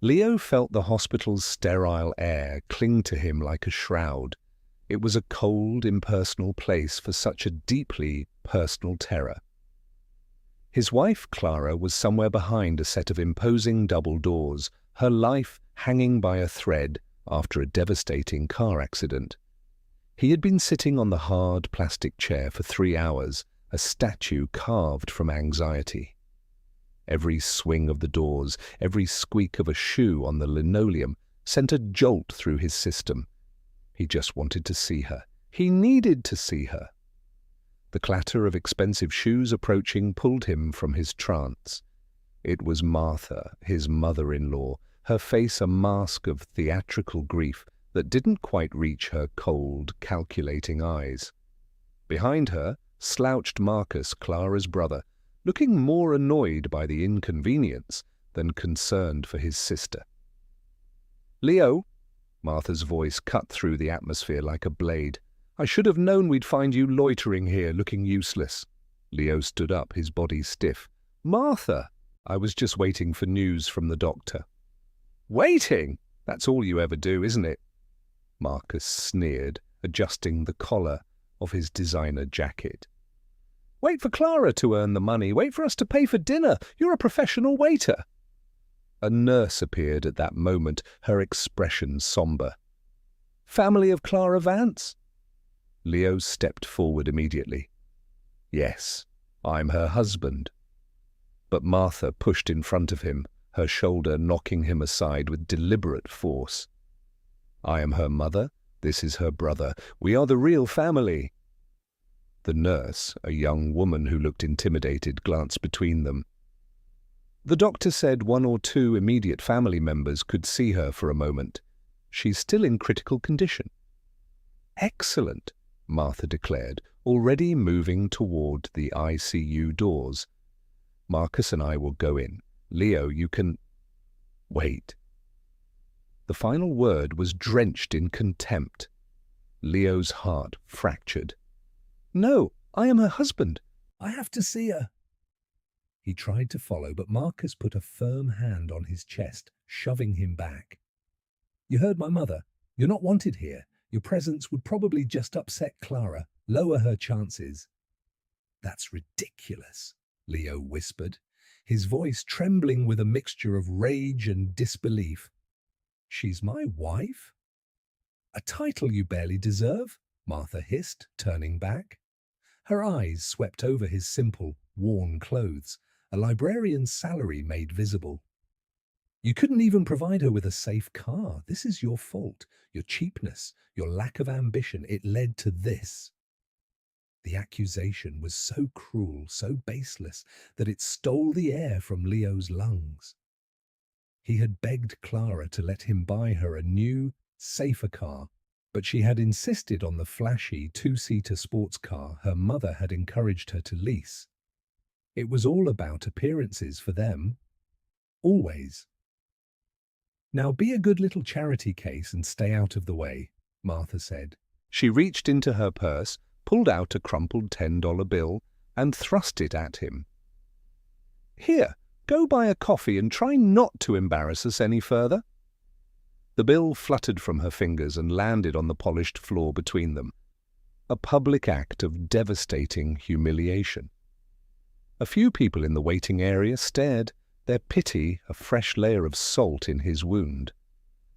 Leo felt the hospital's sterile air cling to him like a shroud. It was a cold, impersonal place for such a deeply personal terror. His wife, Clara, was somewhere behind a set of imposing double doors, her life hanging by a thread after a devastating car accident. He had been sitting on the hard plastic chair for 3 hours, a statue carved from anxiety. Every swing of the doors, every squeak of a shoe on the linoleum sent a jolt through his system. He just wanted to see her. He needed to see her. The clatter of expensive shoes approaching pulled him from his trance. It was Martha, his mother-in-law, her face a mask of theatrical grief that didn't quite reach her cold, calculating eyes. Behind her slouched Marcus, Clara's brother, looking more annoyed by the inconvenience than concerned for his sister. "Leo," Martha's voice cut through the atmosphere like a blade. "I should have known we'd find you loitering here, looking useless." Leo stood up, his body stiff. "Martha, I was just waiting for news from the doctor." "Waiting? That's all you ever do, isn't it?" Marcus sneered, adjusting the collar of his designer jacket. "Wait for Clara to earn the money. Wait for us to pay for dinner. You're a professional waiter." A nurse appeared at that moment, her expression somber. "Family of Clara Vance?" Leo stepped forward immediately. "Yes, I'm her husband." But Martha pushed in front of him, her shoulder knocking him aside with deliberate force. "I am her mother. This is her brother. We are the real family." The nurse, a young woman who looked intimidated, glanced between them. "The doctor said 1 or 2 immediate family members could see her for a moment. She's still in critical condition." "Excellent," Martha declared, already moving toward the ICU doors. "Marcus and I will go in. Leo, you can—" "Wait." The final word was drenched in contempt. Leo's heart fractured. "No, I am her husband. I have to see her." He tried to follow, but Marcus put a firm hand on his chest, shoving him back. "You heard my mother. You're not wanted here. Your presence would probably just upset Clara, lower her chances." "That's ridiculous," Leo whispered, his voice trembling with a mixture of rage and disbelief. "She's my wife?" "A title you barely deserve," Martha hissed, turning back. Her eyes swept over his simple, worn clothes, a librarian's salary made visible. "You couldn't even provide her with a safe car. This is your fault, your cheapness, your lack of ambition. It led to this." The accusation was so cruel, so baseless, that it stole the air from Leo's lungs. He had begged Clara to let him buy her a new, safer car, but she had insisted on the flashy 2-seater sports car her mother had encouraged her to lease. It was all about appearances for them. Always. "Now be a good little charity case and stay out of the way," Martha said. She reached into her purse, pulled out a crumpled $10 bill, and thrust it at him. "Here, go buy a coffee and try not to embarrass us any further." The bill fluttered from her fingers and landed on the polished floor between them. A public act of devastating humiliation. A few people in the waiting area stared, their pity a fresh layer of salt in his wound.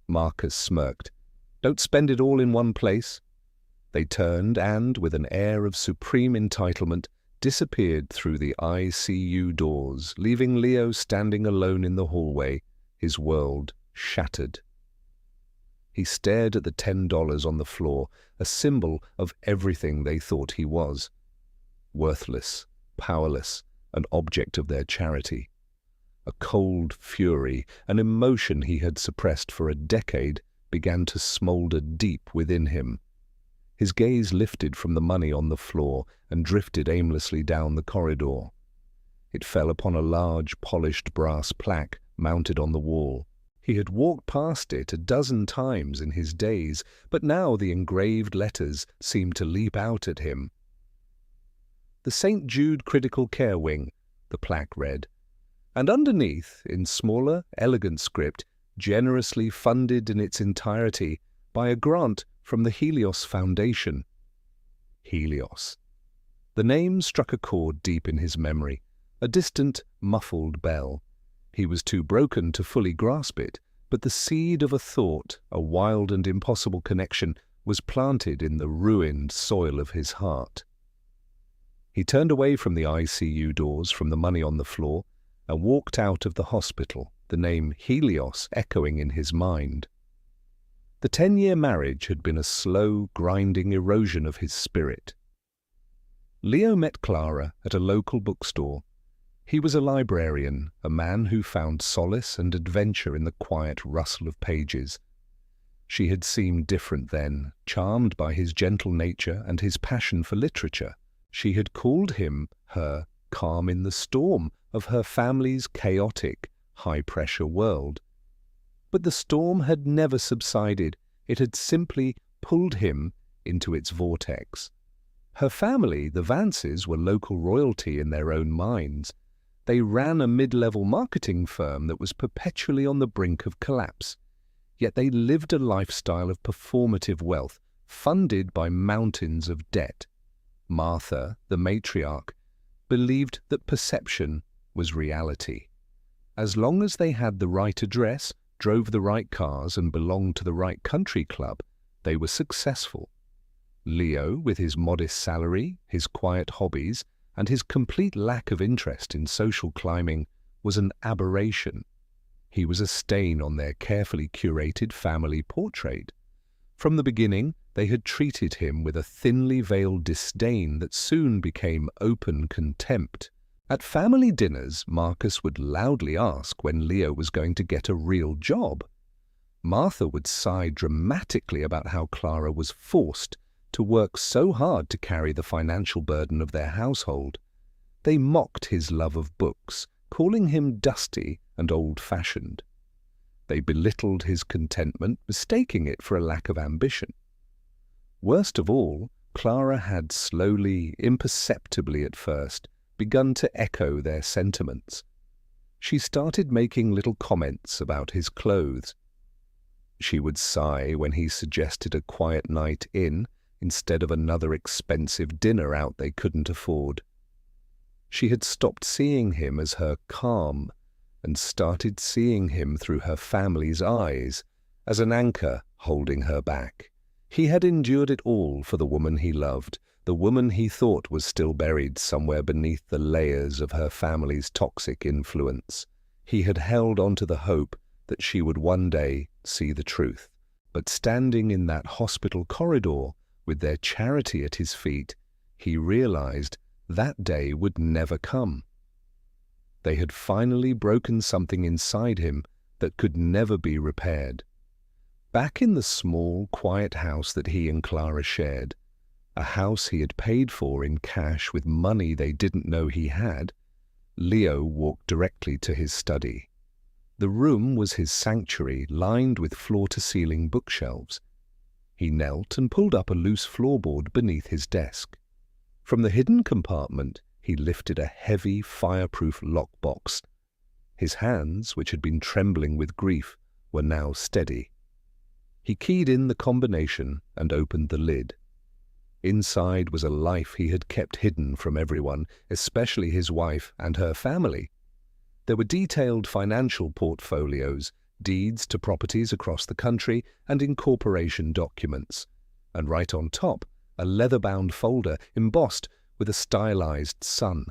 Marcus smirked. "Don't spend it all in one place." They turned and, with an air of supreme entitlement, disappeared through the ICU doors, leaving Leo standing alone in the hallway, his world shattered. He stared at the $10 on the floor, a symbol of everything they thought he was. Worthless, powerless, an object of their charity. A cold fury, an emotion he had suppressed for a decade, began to smolder deep within him. His gaze lifted from the money on the floor and drifted aimlessly down the corridor. It fell upon a large, polished brass plaque mounted on the wall. He had walked past it a dozen times in his days, but now the engraved letters seemed to leap out at him. "The St. Jude Critical Care Wing," the plaque read, and underneath, in smaller, elegant script, generously funded in its entirety by a grant from the Helios Foundation. Helios. The name struck a chord deep in his memory, a distant, muffled bell. He was too broken to fully grasp it, but the seed of a thought, a wild and impossible connection, was planted in the ruined soil of his heart. He turned away from the ICU doors, from the money on the floor, and walked out of the hospital, the name Helios echoing in his mind. The 10-year marriage had been a slow, grinding erosion of his spirit. Leo met Clara at a local bookstore. He was a librarian, a man who found solace and adventure in the quiet rustle of pages. She had seemed different then, charmed by his gentle nature and his passion for literature. She had called him her calm in the storm of her family's chaotic, high-pressure world. But the storm had never subsided. It had simply pulled him into its vortex. Her family, the Vances, were local royalty in their own minds. They ran a mid-level marketing firm that was perpetually on the brink of collapse. Yet they lived a lifestyle of performative wealth, funded by mountains of debt. Martha, the matriarch, believed that perception was reality. As long as they had the right address, drove the right cars, and belonged to the right country club, they were successful. Leo, with his modest salary, his quiet hobbies, and his complete lack of interest in social climbing, was an aberration. He was a stain on their carefully curated family portrait. From the beginning, they had treated him with a thinly veiled disdain that soon became open contempt. At family dinners, Marcus would loudly ask when Leo was going to get a real job. Martha would sigh dramatically about how Clara was forced to work so hard to carry the financial burden of their household. They mocked his love of books, calling him dusty and old-fashioned. They belittled his contentment, mistaking it for a lack of ambition. Worst of all, Clara had slowly, imperceptibly at first, begun to echo their sentiments. She started making little comments about his clothes. She would sigh when he suggested a quiet night in instead of another expensive dinner out they couldn't afford. She had stopped seeing him as her calm and started seeing him through her family's eyes, as an anchor holding her back. He had endured it all for the woman he loved, the woman he thought was still buried somewhere beneath the layers of her family's toxic influence. He had held on to the hope that she would one day see the truth. But standing in that hospital corridor, with their charity at his feet, he realized that day would never come. They had finally broken something inside him that could never be repaired. Back in the small, quiet house that he and Clara shared, a house he had paid for in cash with money they didn't know he had, Leo walked directly to his study. The room was his sanctuary, lined with floor-to-ceiling bookshelves. He knelt and pulled up a loose floorboard beneath his desk. From the hidden compartment, he lifted a heavy, fireproof lockbox. His hands, which had been trembling with grief, were now steady. He keyed in the combination and opened the lid. Inside was a life he had kept hidden from everyone, especially his wife and her family. There were detailed financial portfolios, deeds to properties across the country, and incorporation documents. And right on top, a leather-bound folder embossed with a stylized sun,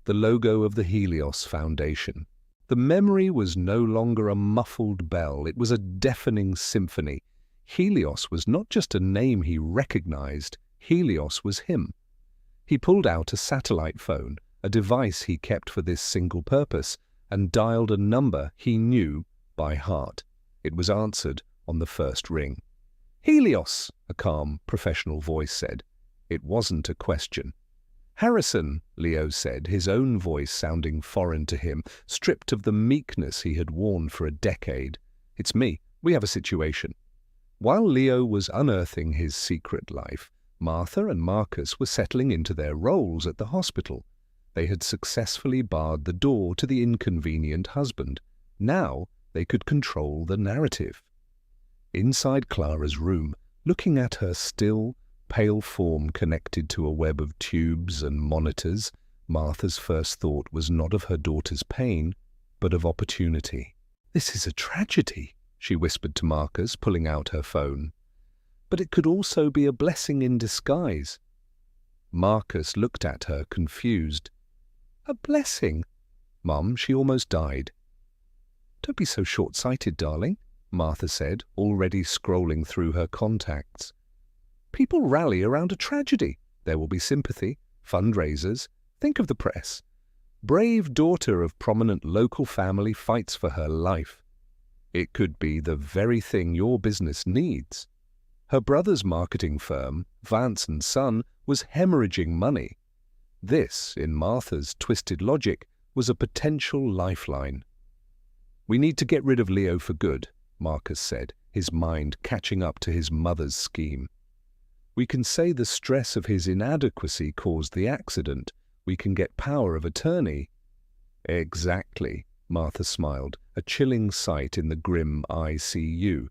the logo of the Helios Foundation. The memory was no longer a muffled bell, it was a deafening symphony. Helios was not just a name he recognized, Helios was him. He pulled out a satellite phone, a device he kept for this single purpose, and dialed a number he knew by heart. It was answered on the first ring. "Helios," a calm, professional voice said. It wasn't a question. "Harrison," Leo said, his own voice sounding foreign to him, stripped of the meekness he had worn for a decade. "It's me. We have a situation." While Leo was unearthing his secret life, Martha and Marcus were settling into their roles at the hospital. They had successfully barred the door to the inconvenient husband. Now They could control the narrative. Inside Clara's room, looking at her still, pale form connected to a web of tubes and monitors, Martha's first thought was not of her daughter's pain, but of opportunity. "This is a tragedy," she whispered to Marcus, pulling out her phone. "But it could also be a blessing in disguise." Marcus looked at her, confused. "A blessing? Mum, she almost died." "Don't be so short-sighted, darling," Martha said, already scrolling through her contacts. "People rally around a tragedy. There will be sympathy, fundraisers. Think of the press. Brave daughter of prominent local family fights for her life. It could be the very thing your business needs." Her brother's marketing firm, Vance & Son, was hemorrhaging money. This, in Martha's twisted logic, was a potential lifeline. "We need to get rid of Leo for good," Marcus said, his mind catching up to his mother's scheme. "We can say the stress of his inadequacy caused the accident. We can get power of attorney." "Exactly," Martha smiled, a chilling sight in the grim ICU.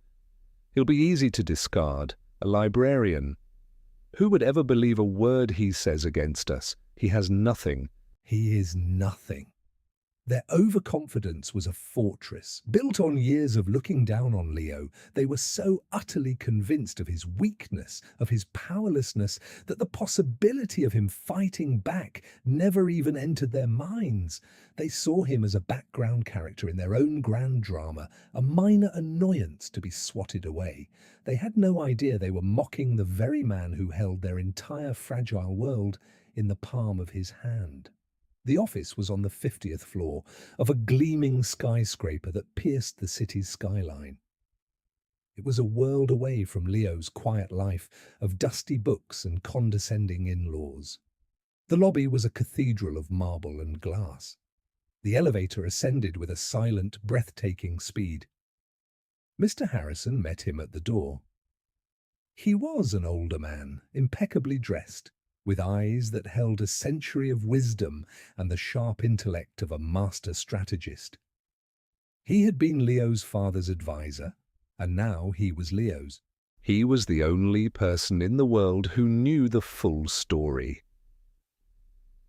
"He'll be easy to discard, a librarian. Who would ever believe a word he says against us? He has nothing." He is nothing. Their overconfidence was a fortress, built on years of looking down on Leo. They were so utterly convinced of his weakness, of his powerlessness, that the possibility of him fighting back never even entered their minds. They saw him as a background character in their own grand drama, a minor annoyance to be swatted away. They had no idea they were mocking the very man who held their entire fragile world in the palm of his hand. The office was on the 50th floor of a gleaming skyscraper that pierced the city's skyline. It was a world away from Leo's quiet life of dusty books and condescending in-laws. The lobby was a cathedral of marble and glass. The elevator ascended with a silent, breathtaking speed. Mr. Harrison met him at the door. He was an older man, impeccably dressed, with eyes that held a century of wisdom and the sharp intellect of a master strategist. He had been Leo's father's advisor, and now he was Leo's. He was the only person in the world who knew the full story.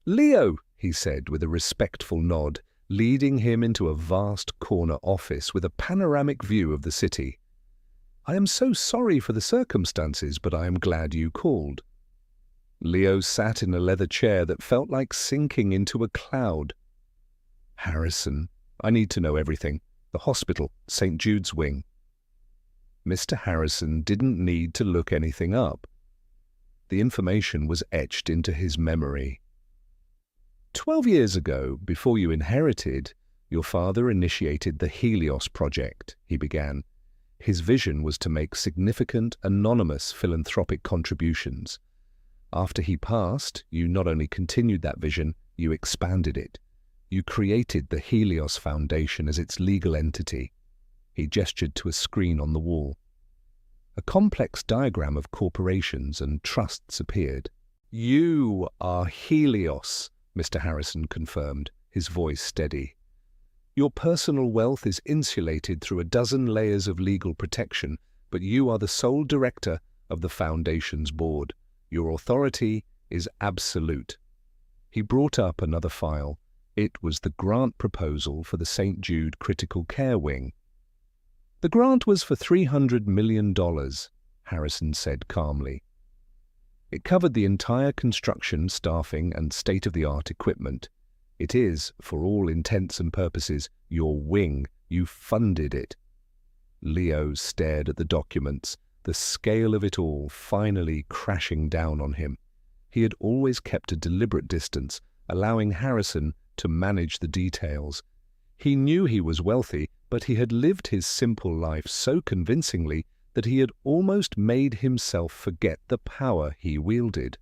"Leo," he said with a respectful nod, leading him into a vast corner office with a panoramic view of the city. "I am so sorry for the circumstances, but I am glad you called." Leo sat in a leather chair that felt like sinking into a cloud. "Harrison, I need to know everything. The hospital, St. Jude's wing." Mr. Harrison didn't need to look anything up. The information was etched into his memory. 12 years ago, before you inherited, your father initiated the Helios project," he began. His vision was to make significant, anonymous philanthropic contributions. After he passed, you not only continued that vision, you expanded it. You created the Helios Foundation as its legal entity. He gestured to a screen on the wall. A complex diagram of corporations and trusts appeared. "You are Helios," Mr. Harrison confirmed, his voice steady. "Your personal wealth is insulated through a dozen layers of legal protection, but you are the sole director of the Foundation's board. Your authority is absolute." He brought up another file. It was the grant proposal for the St. Jude Critical Care Wing. "The grant was for $300 million, Harrison said calmly. "It covered the entire construction, staffing, and state-of-the-art equipment. It is, for all intents and purposes, your wing. You funded it." Leo stared at the documents, the scale of it all finally crashing down on him. He had always kept a deliberate distance, allowing Harrison to manage the details. He knew he was wealthy, but he had lived his simple life so convincingly that he had almost made himself forget the power he wielded.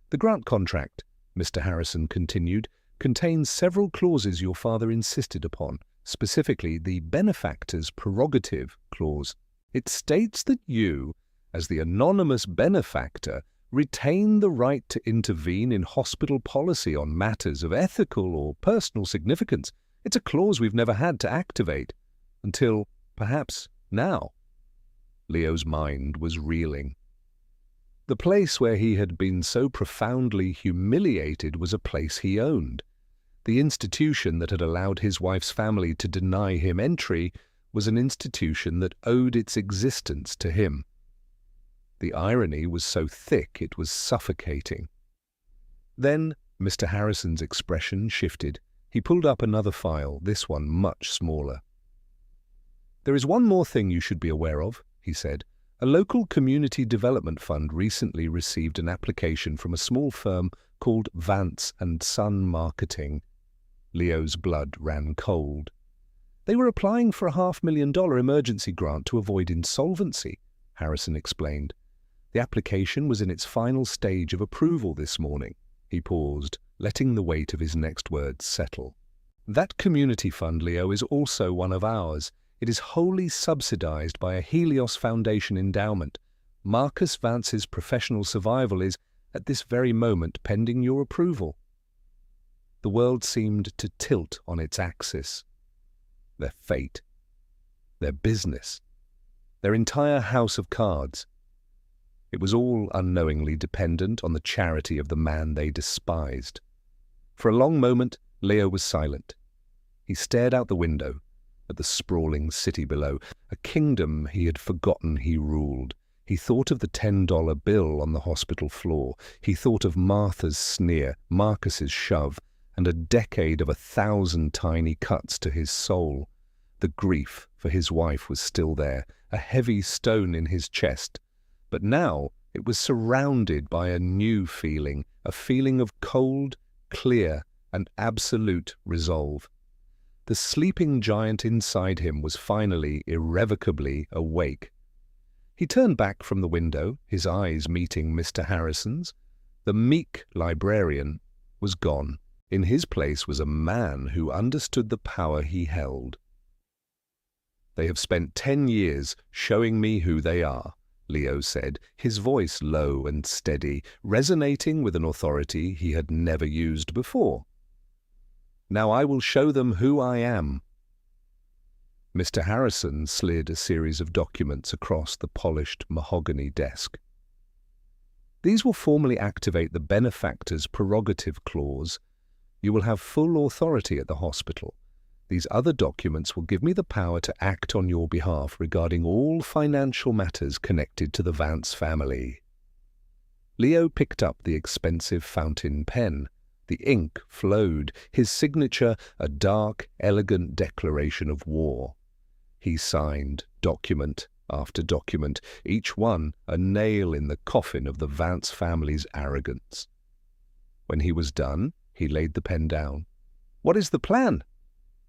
"The grant contract," Mr. Harrison continued, "contains several clauses your father insisted upon, specifically the benefactor's prerogative clause. It states that you, as the anonymous benefactor, retain the right to intervene in hospital policy on matters of ethical or personal significance. It's a clause we've never had to activate." Until, perhaps, now. Leo's mind was reeling. The place where he had been so profoundly humiliated was a place he owned. The institution that had allowed his wife's family to deny him entry was an institution that owed its existence to him. The irony was so thick it was suffocating. Then Mr. Harrison's expression shifted. He pulled up another file, this one much smaller. "There is one more thing you should be aware of," he said. "A local community development fund recently received an application from a small firm called Vance and Son Marketing." Leo's blood ran cold. "They were applying for a $500,000 emergency grant to avoid insolvency," Harrison explained. "The application was in its final stage of approval this morning." He paused, letting the weight of his next words settle. "That community fund, Leo, is also one of ours. It is wholly subsidized by a Helios Foundation endowment. Marcus Vance's professional survival is, at this very moment, pending your approval." The world seemed to tilt on its axis. Their fate, their business, their entire house of cards. It was all unknowingly dependent on the charity of the man they despised. For a long moment, Leo was silent. He stared out the window, at the sprawling city below, a kingdom he had forgotten he ruled. He thought of the $10 bill on the hospital floor. He thought of Martha's sneer, Marcus's shove, and a decade of 1,000 tiny cuts to his soul. The grief for his wife was still there, a heavy stone in his chest. But now it was surrounded by a new feeling, a feeling of cold, clear, and absolute resolve. The sleeping giant inside him was finally, irrevocably awake. He turned back from the window, his eyes meeting Mr. Harrison's. The meek librarian was gone. In his place was a man who understood the power he held. "They have spent 10 years showing me who they are," Leo said, his voice low and steady, resonating with an authority he had never used before. "Now I will show them who I am." Mr. Harrison slid a series of documents across the polished mahogany desk. "These will formally activate the benefactor's prerogative clause. You will have full authority at the hospital. These other documents will give me the power to act on your behalf regarding all financial matters connected to the Vance family." Leo picked up the expensive fountain pen. The ink flowed, his signature a dark, elegant declaration of war. He signed document after document, each one a nail in the coffin of the Vance family's arrogance. When he was done, he laid the pen down. "What is the plan?"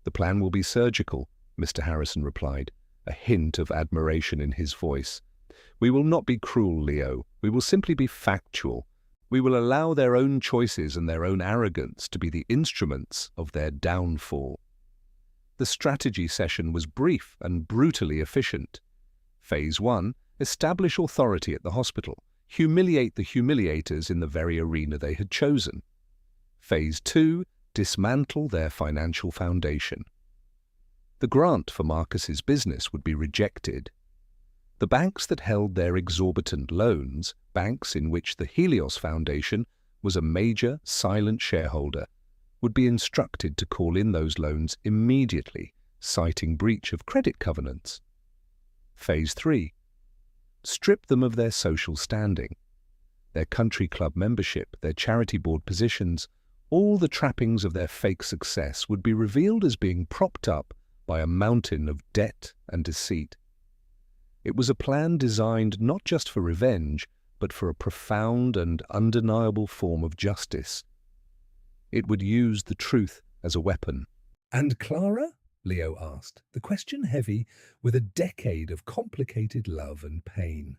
"The plan will be surgical," Mr. Harrison replied, a hint of admiration in his voice. "We will not be cruel, Leo. We will simply be factual. We will allow their own choices and their own arrogance to be the instruments of their downfall." The strategy session was brief and brutally efficient. Phase 1, establish authority at the hospital, humiliate the humiliators in the very arena they had chosen. Phase 2, dismantle their financial foundation. The grant for Marcus's business would be rejected. The banks that held their exorbitant loans, banks in which the Helios Foundation was a major, silent shareholder, would be instructed to call in those loans immediately, citing breach of credit covenants. Phase 3. Strip them of their social standing, their country club membership, their charity board positions. All the trappings of their fake success would be revealed as being propped up by a mountain of debt and deceit. It was a plan designed not just for revenge, but for a profound and undeniable form of justice. It would use the truth as a weapon. "And Clara?" Leo asked, the question heavy with a decade of complicated love and pain.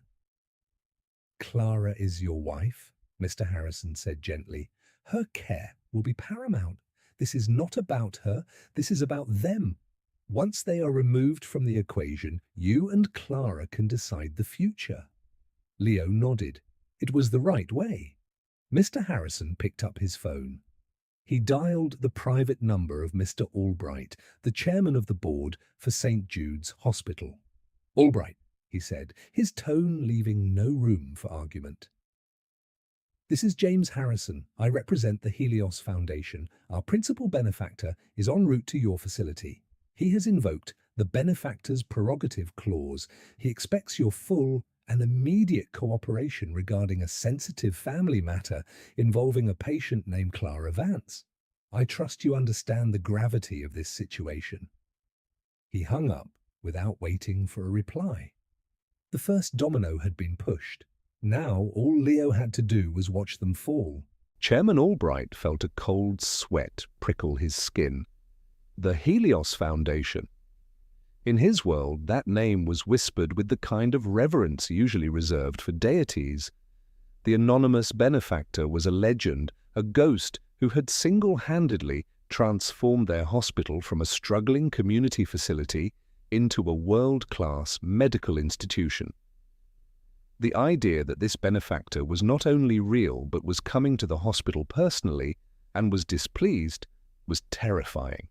"Clara is your wife," Mr. Harrison said gently. "Her care will be paramount. This is not about her, this is about them. Once they are removed from the equation, you and Clara can decide the future." Leo nodded. It was the right way. Mr. Harrison picked up his phone. He dialed the private number of Mr. Albright, the chairman of the board for St. Jude's Hospital. "Albright," he said, his tone leaving no room for argument. "This is James Harrison. I represent the Helios Foundation. Our principal benefactor is en route to your facility. He has invoked the benefactor's prerogative clause. He expects your full and immediate cooperation regarding a sensitive family matter involving a patient named Clara Vance. I trust you understand the gravity of this situation." He hung up without waiting for a reply. The first domino had been pushed. Now all Leo had to do was watch them fall. Chairman Albright felt a cold sweat prickle his skin. The Helios Foundation. In his world, that name was whispered with the kind of reverence usually reserved for deities. The anonymous benefactor was a legend, a ghost who had single-handedly transformed their hospital from a struggling community facility into a world-class medical institution. The idea that this benefactor was not only real but was coming to the hospital personally and was displeased was terrifying.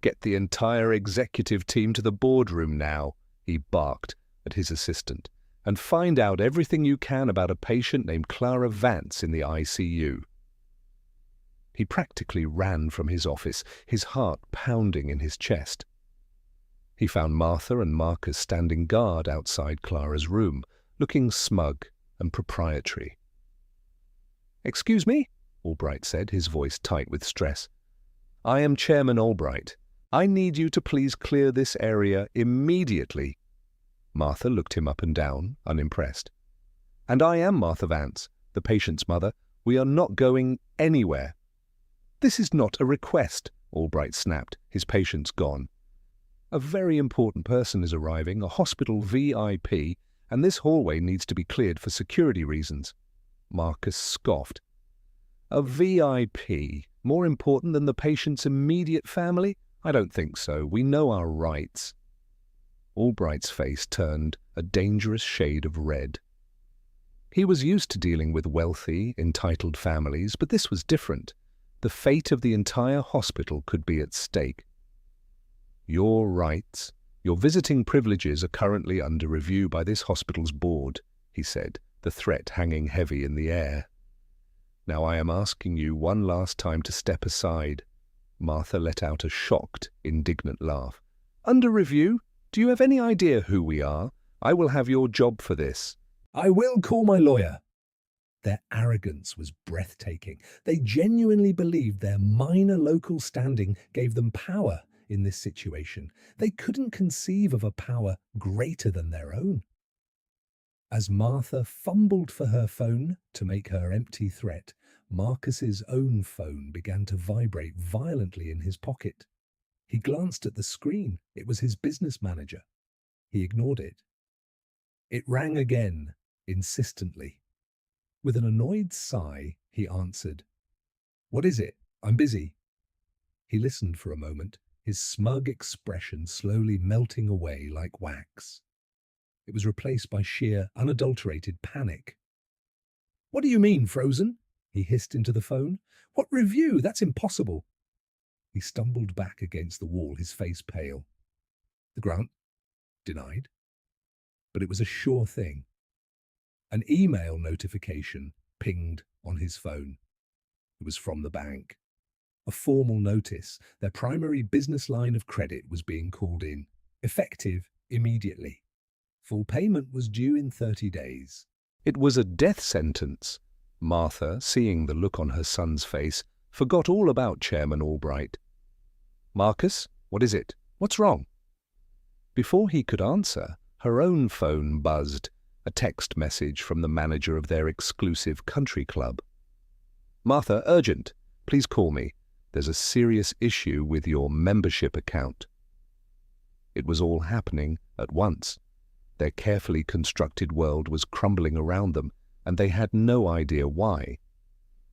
"Get the entire executive team to the boardroom now," he barked at his assistant, "and find out everything you can about a patient named Clara Vance in the ICU." He practically ran from his office, his heart pounding in his chest. He found Martha and Marcus standing guard outside Clara's room, looking smug and proprietary. "Excuse me," Albright said, his voice tight with stress. "I am Chairman Albright. I need you to please clear this area immediately." Martha looked him up and down, unimpressed. "And I am Martha Vance, the patient's mother. We are not going anywhere." "This is not a request," Albright snapped, his patience gone. "A very important person is arriving, a hospital VIP, and this hallway needs to be cleared for security reasons." Marcus scoffed. "A VIP? More important than the patient's immediate family? I don't think so. We know our rights." Albright's face turned a dangerous shade of red. He was used to dealing with wealthy, entitled families, but this was different. The fate of the entire hospital could be at stake. "Your rights, your visiting privileges are currently under review by this hospital's board," he said, the threat hanging heavy in the air. "Now I am asking you one last time to step aside." Martha let out a shocked, indignant laugh. "Under review? Do you have any idea who we are? I will have your job for this." "I will call my lawyer." Their arrogance was breathtaking. They genuinely believed their minor local standing gave them power in this situation. They couldn't conceive of a power greater than their own. As Martha fumbled for her phone to make her empty threat, Marcus's own phone began to vibrate violently in his pocket. He glanced at the screen. It was his business manager. He ignored it. It rang again, insistently. With an annoyed sigh, he answered, "What is it? I'm busy." He listened for a moment, his smug expression slowly melting away like wax. It was replaced by sheer, unadulterated panic. "What do you mean, frozen?" he hissed into the phone. "What review? That's impossible." He stumbled back against the wall, his face pale. The grant? Denied. But it was a sure thing. An email notification pinged on his phone. It was from the bank. A formal notice. Their primary business line of credit was being called in, effective immediately. Full payment was due in 30 days. It was a death sentence. Martha, seeing the look on her son's face, forgot all about Chairman Albright. "Marcus, what is it? What's wrong?" Before he could answer, her own phone buzzed, a text message from the manager of their exclusive country club. "Martha, urgent. Please call me. There's a serious issue with your membership account." It was all happening at once. Their carefully constructed world was crumbling around them, and they had no idea why.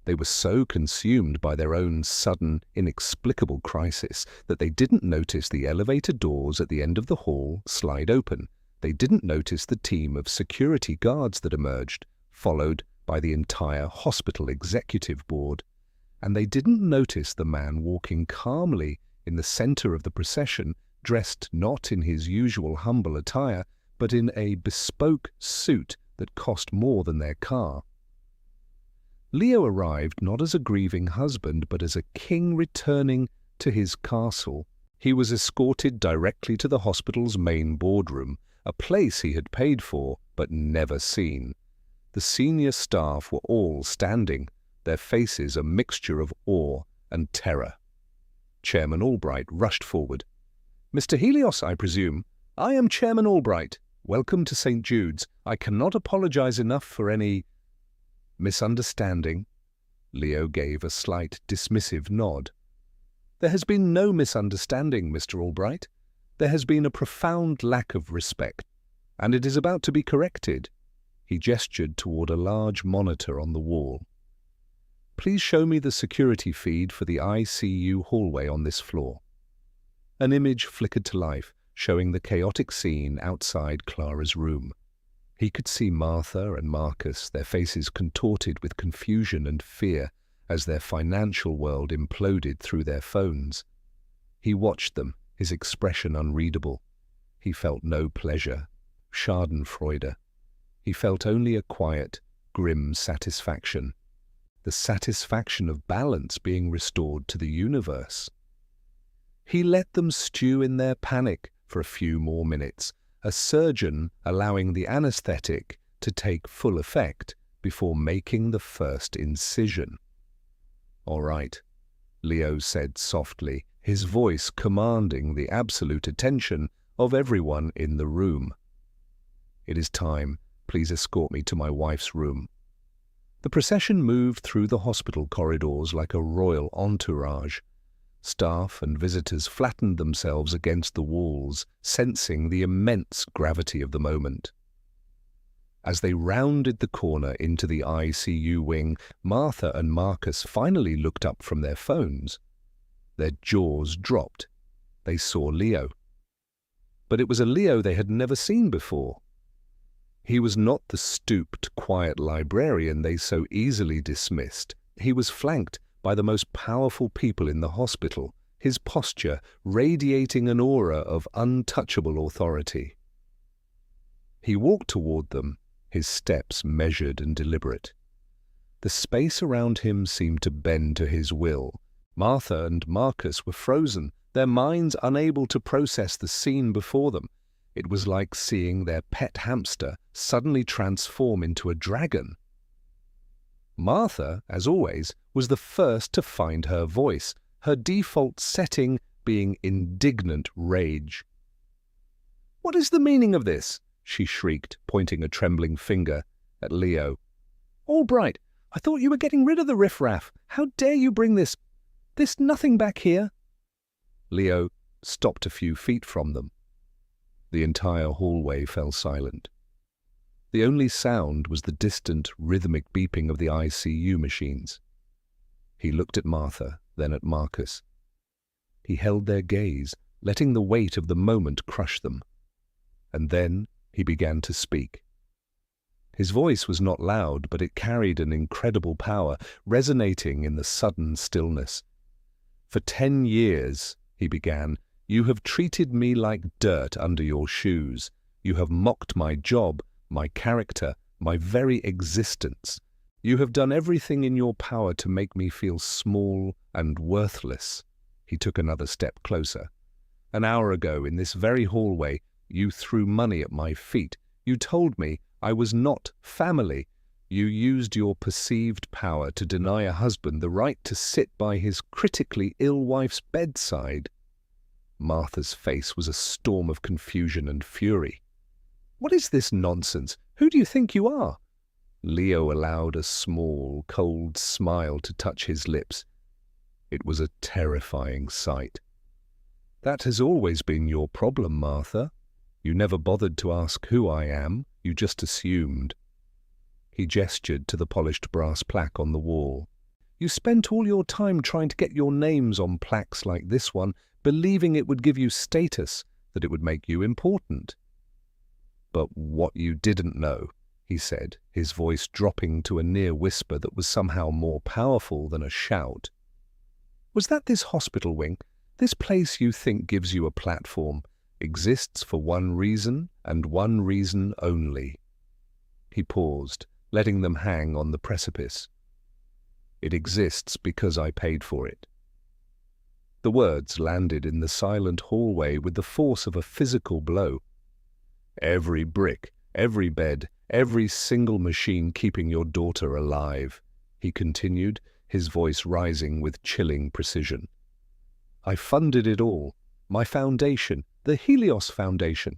They were so consumed by their own sudden, inexplicable crisis that they didn't notice the elevator doors at the end of the hall slide open. They didn't notice the team of security guards that emerged, followed by the entire hospital executive board. and they didn't notice the man walking calmly in the center of the procession, dressed not in his usual humble attire, but in a bespoke suit that cost more than their car. Leo arrived not as a grieving husband, but as a king returning to his castle. He was escorted directly to the hospital's main boardroom, a place he had paid for but never seen. The senior staff were all standing, their faces a mixture of awe and terror. Chairman Albright rushed forward. "Mr. Helios, I presume? I am Chairman Albright. Welcome to St. Jude's. I cannot apologize enough for any misunderstanding." Leo gave a slight dismissive nod. "There has been no misunderstanding, Mr. Albright. There has been a profound lack of respect, and it is about to be corrected." He gestured toward a large monitor on the wall. "Please show me the security feed for the ICU hallway on this floor." An image flickered to life, showing the chaotic scene outside Clara's room. He could see Martha and Marcus, their faces contorted with confusion and fear as their financial world imploded through their phones. He watched them, his expression unreadable. He felt no pleasure, schadenfreude. He felt only a quiet, grim satisfaction. The satisfaction of balance being restored to the universe. He let them stew in their panic for a few more minutes, a surgeon allowing the anesthetic to take full effect before making the first incision. "All right," Leo said softly, his voice commanding the absolute attention of everyone in the room. "It is time. Please escort me to my wife's room." The procession moved through the hospital corridors like a royal entourage. Staff and visitors flattened themselves against the walls, sensing the immense gravity of the moment. As they rounded the corner into the ICU wing, Martha and Marcus finally looked up from their phones. Their jaws dropped. They saw Leo. But it was a Leo they had never seen before. He was not the stooped, quiet librarian they so easily dismissed. He was flanked by the most powerful people in the hospital, his posture radiating an aura of untouchable authority. He walked toward them, his steps measured and deliberate. The space around him seemed to bend to his will. Martha and Marcus were frozen, their minds unable to process the scene before them. It was like seeing their pet hamster suddenly transform into a dragon. Martha, as always, was the first to find her voice, her default setting being indignant rage. "What is the meaning of this?" she shrieked, pointing a trembling finger at Leo. "Albright, I thought you were getting rid of the riffraff. How dare you bring this nothing back here?" Leo stopped a few feet from them. The entire hallway fell silent. The only sound was the distant, rhythmic beeping of the ICU machines. He looked at Martha, then at Marcus. He held their gaze, letting the weight of the moment crush them. And then he began to speak. His voice was not loud, but it carried an incredible power, resonating in the sudden stillness. "For 10 years, he began, you have treated me like dirt under your shoes. You have mocked my job, my character, my very existence. You have done everything in your power to make me feel small and worthless." He took another step closer. "An hour ago, in this very hallway, you threw money at my feet. You told me I was not family. You used your perceived power to deny a husband the right to sit by his critically ill wife's bedside." Martha's face was a storm of confusion and fury. "What is this nonsense? Who do you think you are?" Leo allowed a small, cold smile to touch his lips. It was a terrifying sight. "That has always been your problem, Martha. You never bothered to ask who I am. You just assumed." He gestured to the polished brass plaque on the wall. "You spent all your time trying to get your names on plaques like this one, believing it would give you status, that it would make you important. But what you didn't know," he said, his voice dropping to a near whisper that was somehow more powerful than a shout. Was that this hospital wing? This place you think gives you a platform exists for one reason and one reason only. He paused, letting them hang on the precipice. It exists because I paid for it. The words landed in the silent hallway with the force of a physical blow. Every brick, every bed, every single machine keeping your daughter alive, he continued, his voice rising with chilling precision. I funded it all, my foundation, the Helios Foundation.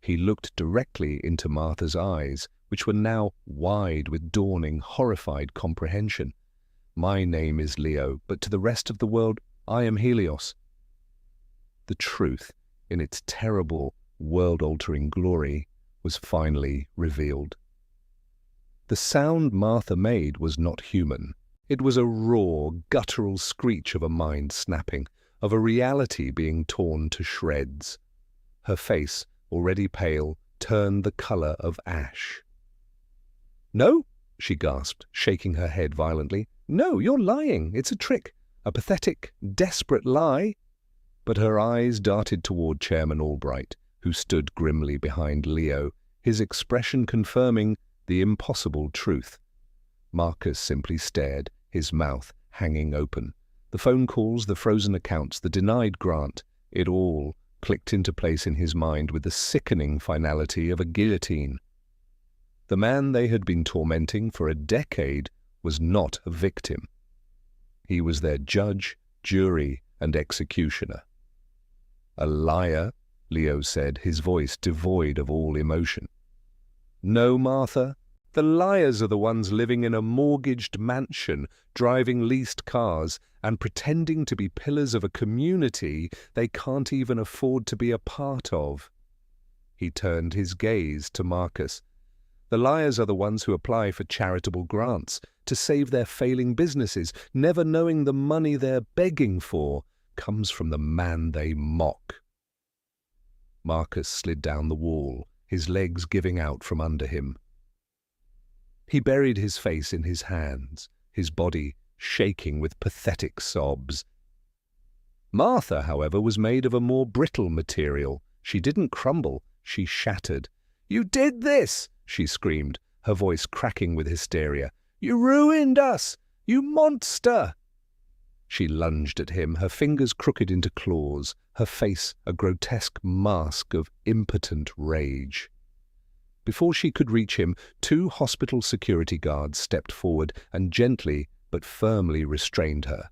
He looked directly into Martha's eyes, which were now wide with dawning, horrified comprehension. My name is Leo, but to the rest of the world, I am Helios. The truth, in its terrible, world-altering glory, was finally revealed. The sound Martha made was not human. It was a raw, guttural screech of a mind snapping, of a reality being torn to shreds. Her face, already pale, turned the color of ash. "No," she gasped, shaking her head violently. "No, you're lying. It's a trick. A pathetic, desperate lie." But her eyes darted toward Chairman Albright, who stood grimly behind Leo, his expression confirming the impossible truth. Marcus simply stared, his mouth hanging open. The phone calls, the frozen accounts, the denied grant, it all clicked into place in his mind with the sickening finality of a guillotine. The man they had been tormenting for a decade was not a victim. He was their judge, jury, and executioner. "A liar," Leo said, his voice devoid of all emotion. "No, Martha. The liars are the ones living in a mortgaged mansion, driving leased cars, and pretending to be pillars of a community they can't even afford to be a part of." He turned his gaze to Marcus. "The liars are the ones who apply for charitable grants to save their failing businesses, never knowing the money they're begging for comes from the man they mock." Marcus slid down the wall, his legs giving out from under him. He buried his face in his hands, his body shaking with pathetic sobs. Martha, however, was made of a more brittle material. She didn't crumble, she shattered. "You did this!" she screamed, her voice cracking with hysteria. "You ruined us! You monster!" She lunged at him, her fingers crooked into claws, her face a grotesque mask of impotent rage. Before she could reach him, 2 hospital security guards stepped forward and gently but firmly restrained her.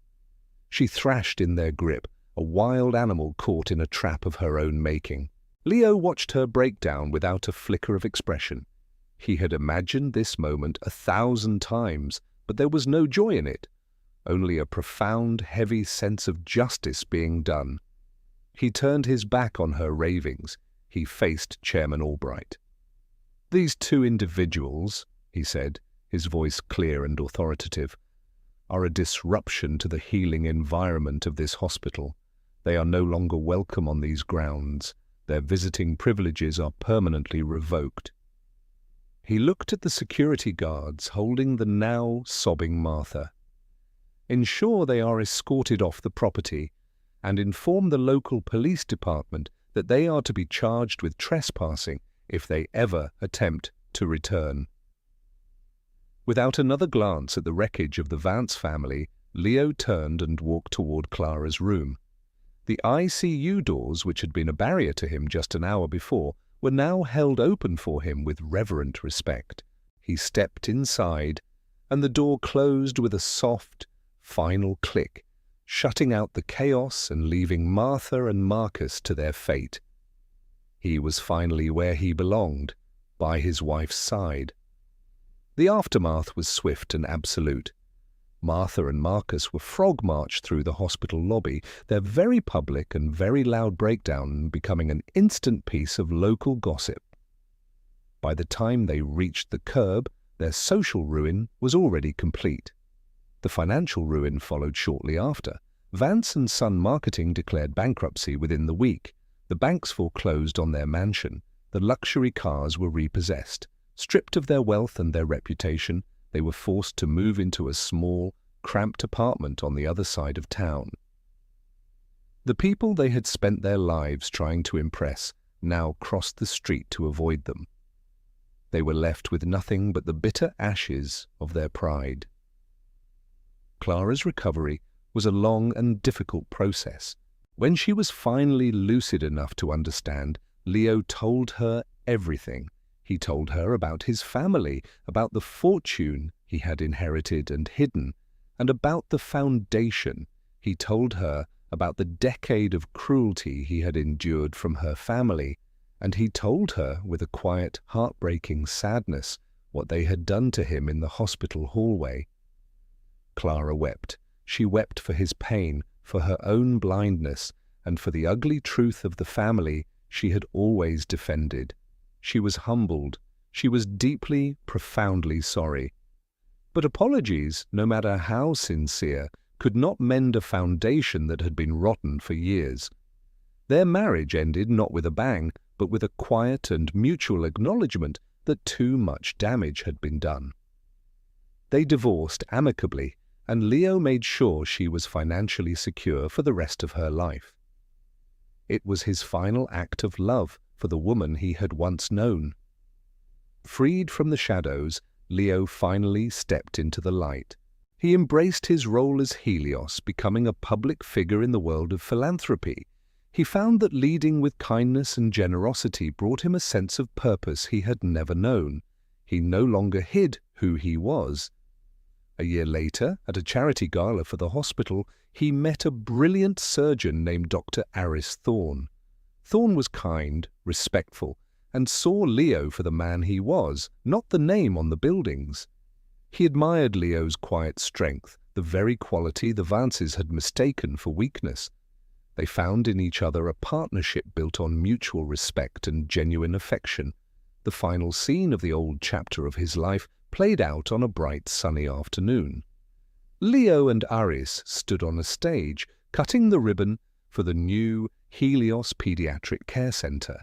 She thrashed in their grip, a wild animal caught in a trap of her own making. Leo watched her break down without a flicker of expression. He had imagined this moment 1,000 times, but there was no joy in it, only a profound, heavy sense of justice being done. He turned his back on her ravings. He faced Chairman Albright. "These 2 individuals," he said, his voice clear and authoritative, "are a disruption to the healing environment of this hospital. They are no longer welcome on these grounds. Their visiting privileges are permanently revoked." He looked at the security guards holding the now sobbing Martha. "Ensure they are escorted off the property, and inform the local police department that they are to be charged with trespassing if they ever attempt to return." Without another glance at the wreckage of the Vance family, Leo turned and walked toward Clara's room. The ICU doors, which had been a barrier to him just an hour before, were now held open for him with reverent respect. He stepped inside, and the door closed with a soft, final click, shutting out the chaos and leaving Martha and Marcus to their fate. He was finally where he belonged, by his wife's side. The aftermath was swift and absolute. Martha and Marcus were frog-marched through the hospital lobby, their very public and very loud breakdown becoming an instant piece of local gossip. By the time they reached the curb, their social ruin was already complete. The financial ruin followed shortly after. Vance and Son Marketing declared bankruptcy within the week. The banks foreclosed on their mansion. The luxury cars were repossessed. Stripped of their wealth and their reputation, they were forced to move into a small, cramped apartment on the other side of town. The people they had spent their lives trying to impress now crossed the street to avoid them. They were left with nothing but the bitter ashes of their pride. Clara's recovery was a long and difficult process. When she was finally lucid enough to understand, Leo told her everything. He told her about his family, about the fortune he had inherited and hidden, and about the foundation. He told her about the decade of cruelty he had endured from her family, and he told her with a quiet, heartbreaking sadness what they had done to him in the hospital hallway. Clara wept. She wept for his pain, for her own blindness, and for the ugly truth of the family she had always defended. She was humbled. She was deeply, profoundly sorry. But apologies, no matter how sincere, could not mend a foundation that had been rotten for years. Their marriage ended not with a bang, but with a quiet and mutual acknowledgement that too much damage had been done. They divorced amicably, and Leo made sure she was financially secure for the rest of her life. It was his final act of love for the woman he had once known. Freed from the shadows, Leo finally stepped into the light. He embraced his role as Helios, becoming a public figure in the world of philanthropy. He found that leading with kindness and generosity brought him a sense of purpose he had never known. He no longer hid who he was. A year later, at a charity gala for the hospital, he met a brilliant surgeon named Dr. Aris Thorne. Thorne was kind, respectful, and saw Leo for the man he was, not the name on the buildings. He admired Leo's quiet strength, the very quality the Vances had mistaken for weakness. They found in each other a partnership built on mutual respect and genuine affection. The final scene of the old chapter of his life played out on a bright sunny afternoon. Leo and Aris stood on a stage, cutting the ribbon for the new Helios Pediatric Care Center,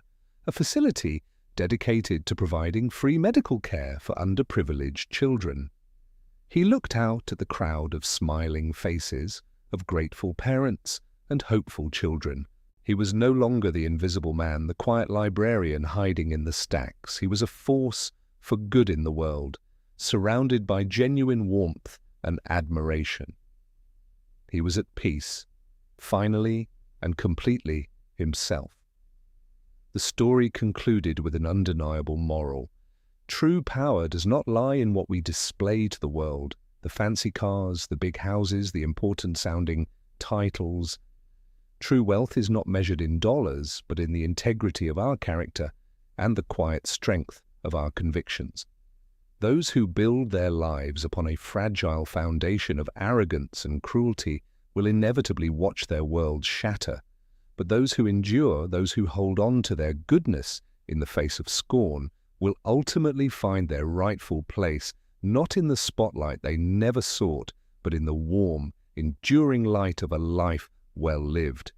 a facility dedicated to providing free medical care for underprivileged children. He looked out at the crowd of smiling faces, of grateful parents and hopeful children. He was no longer the invisible man, the quiet librarian hiding in the stacks. He was a force for good in the world, surrounded by genuine warmth and admiration. He was at peace, finally and completely himself. The story concluded with an undeniable moral. True power does not lie in what we display to the world, the fancy cars, the big houses, the important-sounding titles. True wealth is not measured in dollars, but in the integrity of our character and the quiet strength of our convictions. Those who build their lives upon a fragile foundation of arrogance and cruelty will inevitably watch their worlds shatter. But those who endure, those who hold on to their goodness in the face of scorn, will ultimately find their rightful place, not in the spotlight they never sought, but in the warm, enduring light of a life well lived.